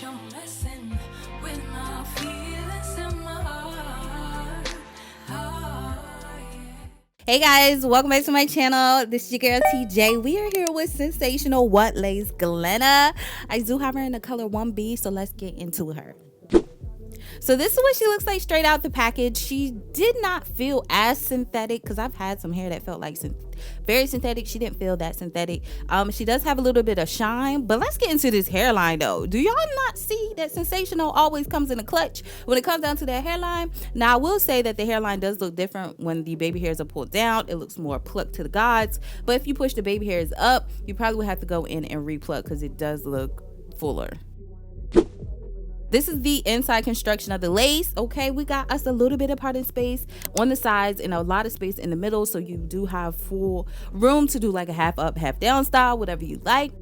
you're messing with my feelings and my heart. Hey guys, welcome back to my channel. This is your girl Tei Jae. We are here with Sensational Glenna. I do have her in the color 1B, so let's get into her. So this is what she looks like straight out the package. She did not feel as synthetic because I've had some hair that felt like very synthetic. She didn't feel that synthetic. She does have a little bit of shine, but let's get into this hairline though. Do y'all not see that Sensational always comes in a clutch when it comes down to that hairline? Now I will say that the hairline does look different when the baby hairs are pulled down. It looks more plucked to the gods, but if you push the baby hairs up, you probably would have to go in and repluck because it does look fuller. This is the inside construction of the lace. Okay, we got us a little bit of parting space on the sides and a lot of space in the middle, so you do have full room to do like a half up, half down style, whatever you like.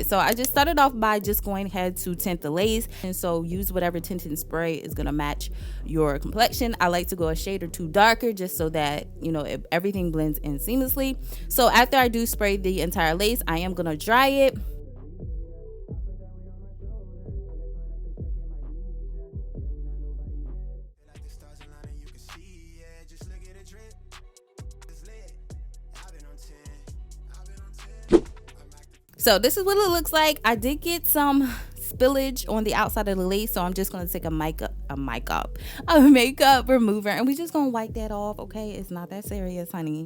So I just started off by just going ahead to tint the lace, and so use whatever tinting spray is going to match your complexion. I like to go a shade or two darker just so that, you know, everything blends in seamlessly. So after I do spray the entire lace, I am going to dry it. So this is what it looks like. I did get some spillage on the outside of the lace, so I'm just going to take a makeup remover, and we're just going to wipe that off. Okay, it's not that serious, honey.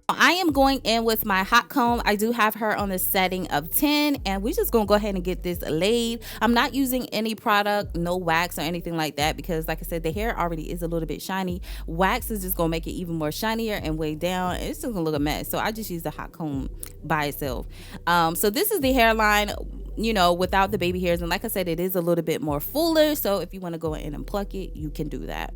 I am going in with my hot comb. I do have her on the setting of 10, and we're just gonna go ahead and get this laid. I'm not using any product, no wax or anything like that, because like I said, the hair already is a little bit shiny. Wax is just gonna make it even more shinier and weigh down. It's just gonna look a mess, so I just use the hot comb by itself. So this is the hairline, you know, without the baby hairs, and like I said, it is a little bit more fuller, so if you want to go in and pluck it, you can do that.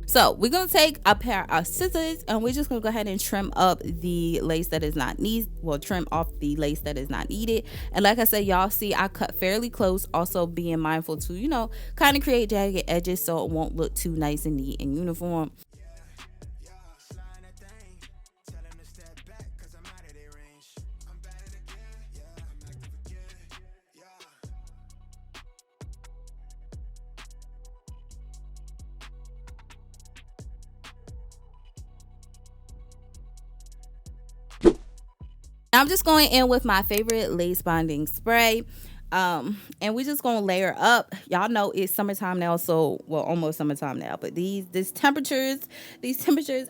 So we're going to take a pair of scissors, and we're just going to go ahead and trim up the lace that is not needed. Well, trim off the lace that is not needed. And like I said, y'all see I cut fairly close, also being mindful to, you know, kind of create jagged edges so it won't look too nice and neat and uniform. I'm just going in with my favorite lace bonding spray, and we're just gonna layer up. Y'all know it's summertime now, so well, almost summertime now, but these temperatures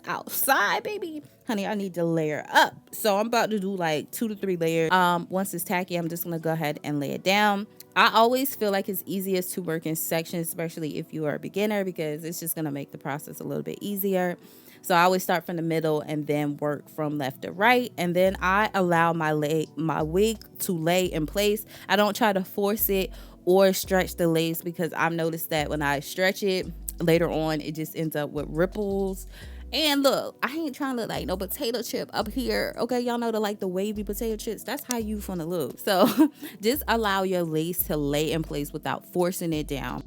outside, baby, honey, I need to layer up. So I'm about to do like 2 to 3 layers. Once it's tacky, I'm just gonna go ahead and lay it down. I always feel like it's easiest to work in sections, especially if you are a beginner, because it's just gonna make the process a little bit easier. So I always start from the middle and then work from left to right. And then I allow my wig to lay in place. I don't try to force it or stretch the lace, because I've noticed that when I stretch it later on, it just ends up with ripples. And look, I ain't trying to look like no potato chip up here. Okay, y'all know the wavy potato chips. That's how you finna look. So just allow your lace to lay in place without forcing it down.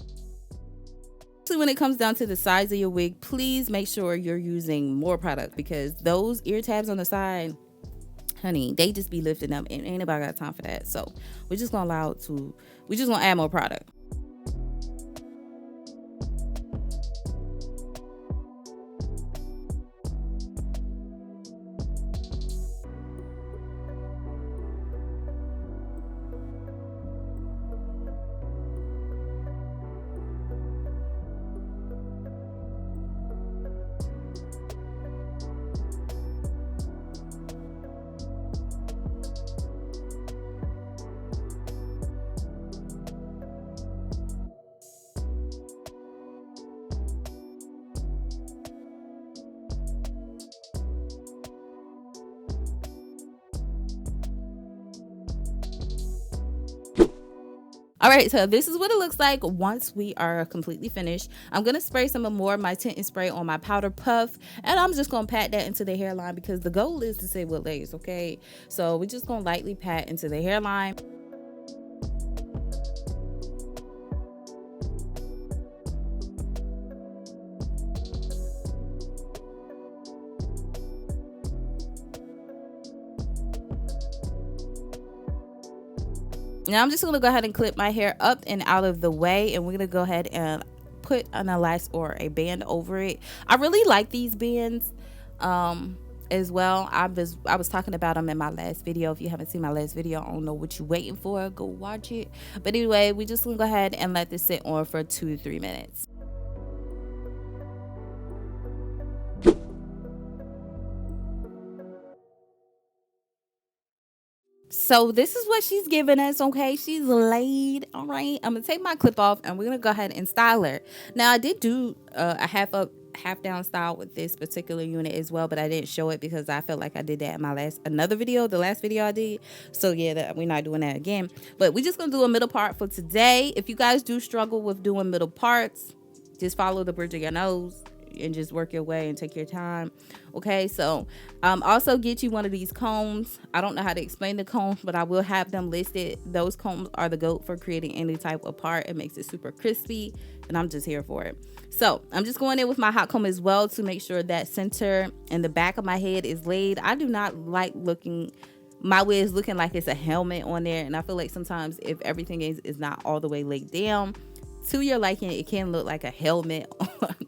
When it comes down to the size of your wig, please make sure you're using more product, because those ear tabs on the side, honey, they just be lifting up, and ain't nobody got time for that. So we're just gonna add more product. All right, so this is what it looks like once we are completely finished. I'm going to spray some more of my tinting spray on my powder puff, and I'm just going to pat that into the hairline, because the goal is to save with lace, okay? So we're just going to lightly pat into the hairline. Now I'm just going to go ahead and clip my hair up and out of the way, and we're going to go ahead and put an elastic or a band over it. I really like these bands as well. I was talking about them in my last video. If you haven't seen my last video, I don't know what you're waiting for. Go watch it. But anyway, we just going to go ahead and let this sit on for 2 to 3 minutes. So this is what she's giving us, okay? She's laid, all right? I'm gonna take my clip off and we're gonna go ahead and style her. Now I did do a half up, half down style with this particular unit as well, but I didn't show it because I felt like I did that in my last video I did. So yeah, we're not doing that again. But we're just gonna do a middle part for today. If you guys do struggle with doing middle parts, just follow the bridge of your nose and just work your way and take your time. Okay, so also get you one of these combs. I don't know how to explain the combs, but I will have them listed. Those combs are the GOAT for creating any type of part. It makes it super crispy, and I'm just here for it. So I'm just going in with my hot comb as well to make sure that center and the back of my head is laid. I do not like my wig is looking like it's a helmet on there, and I feel like sometimes if everything is not all the way laid down to your liking, it can look like a helmet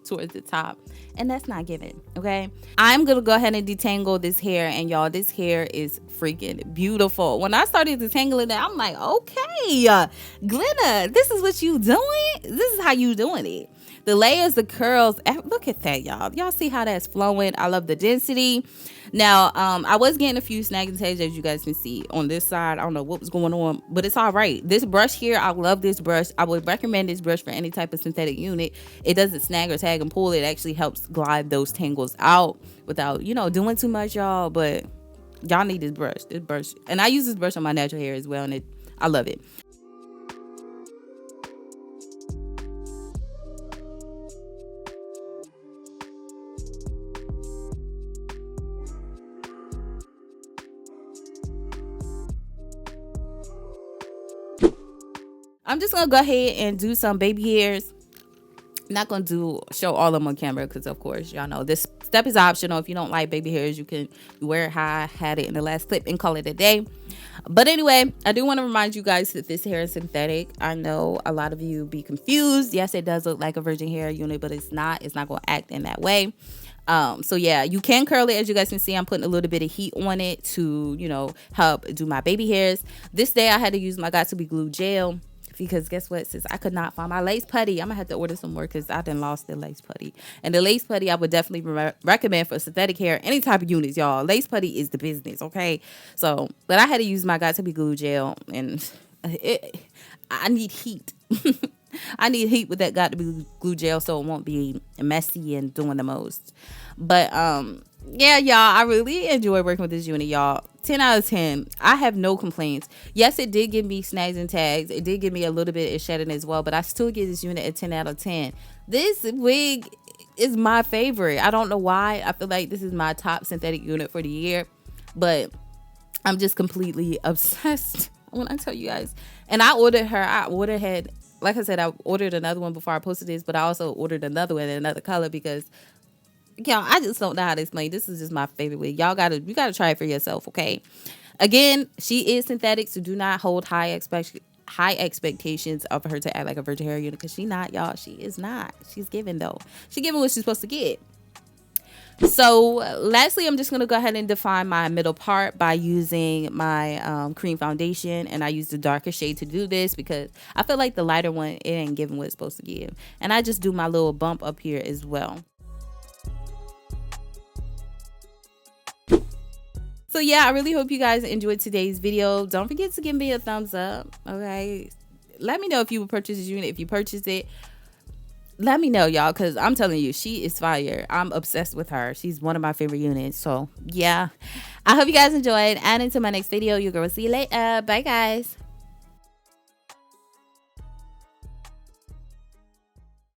towards the top, and that's not given. Okay, I'm gonna go ahead and detangle this hair, and y'all, this hair is freaking beautiful. When I started detangling it, I'm like, okay, Glenna, this is what you doing. This is how you doing it. The layers, the curls, look at that, y'all see how that's flowing. I love the density. Now I was getting a few snags and tags, as you guys can see on this side. I don't know what was going on, but it's all right. This brush here, I love this brush. I would recommend this brush for any type of synthetic unit. It doesn't snag or tag and pull. It actually helps glide those tangles out without, you know, doing too much, y'all. But y'all need this brush, and I use this brush on my natural hair as well, and I love it. I'm just gonna go ahead and do some baby hairs. Not gonna show all of them on camera because of course y'all know this step is optional. If you don't like baby hairs, you can wear it how I had it in the last clip and call it a day. But anyway, I do want to remind you guys that this hair is synthetic. I know a lot of you be confused. Yes, it does look like a virgin hair unit, but it's not gonna act in that way. So yeah, you can curl it. As you guys can see, I'm putting a little bit of heat on it to, you know, help do my baby hairs. This day I had to use my 𝚑𝚒𝚑𝚑𝚑 gel, because guess what, sis, I could not find my lace putty. I'm gonna have to order some more because I done lost the lace putty. And the lace putty I would definitely recommend for synthetic hair, any type of units, y'all. Lace putty is the business, okay? So, but I had to use my 𝚑𝚒𝚑𝚑𝚑 gel, and I need heat. I need heat with that 𝚑𝚑𝚑𝚑𝚑 gel so it won't be messy and doing the most. But yeah, y'all, I really enjoy working with this unit, y'all. 10 out of 10. I have no complaints. Yes, it did give me snags and tags. It did give me a little bit of shedding as well, but I still give this unit a 10 out of 10. This wig is my favorite. I don't know why. I feel like this is my top synthetic unit for the year, but I'm just completely obsessed when I tell you guys. And I ordered like I said, I ordered another one before I posted this, but I also ordered another one in another color because, y'all, I just don't know how to explain. This is just my favorite wig. You gotta try it for yourself, okay? Again, she is synthetic, so do not hold high expectations of her to act like a virgin hair unit, because she not, y'all. She is not. She's giving though. She giving what she's supposed to get. So lastly, I'm just going to go ahead and define my middle part by using my cream foundation, and I use the darker shade to do this because I feel like the lighter one, it ain't giving what it's supposed to give. And I just do my little bump up here as well. So yeah, I really hope you guys enjoyed today's video. Don't forget to give me a thumbs up, okay? Let me know if you would purchase this unit. If you purchased it, let me know, y'all, because I'm telling you, she is fire. I'm obsessed with her. She's one of my favorite units. So yeah, I hope you guys enjoyed, and until my next video, you girl, see you later. Bye guys.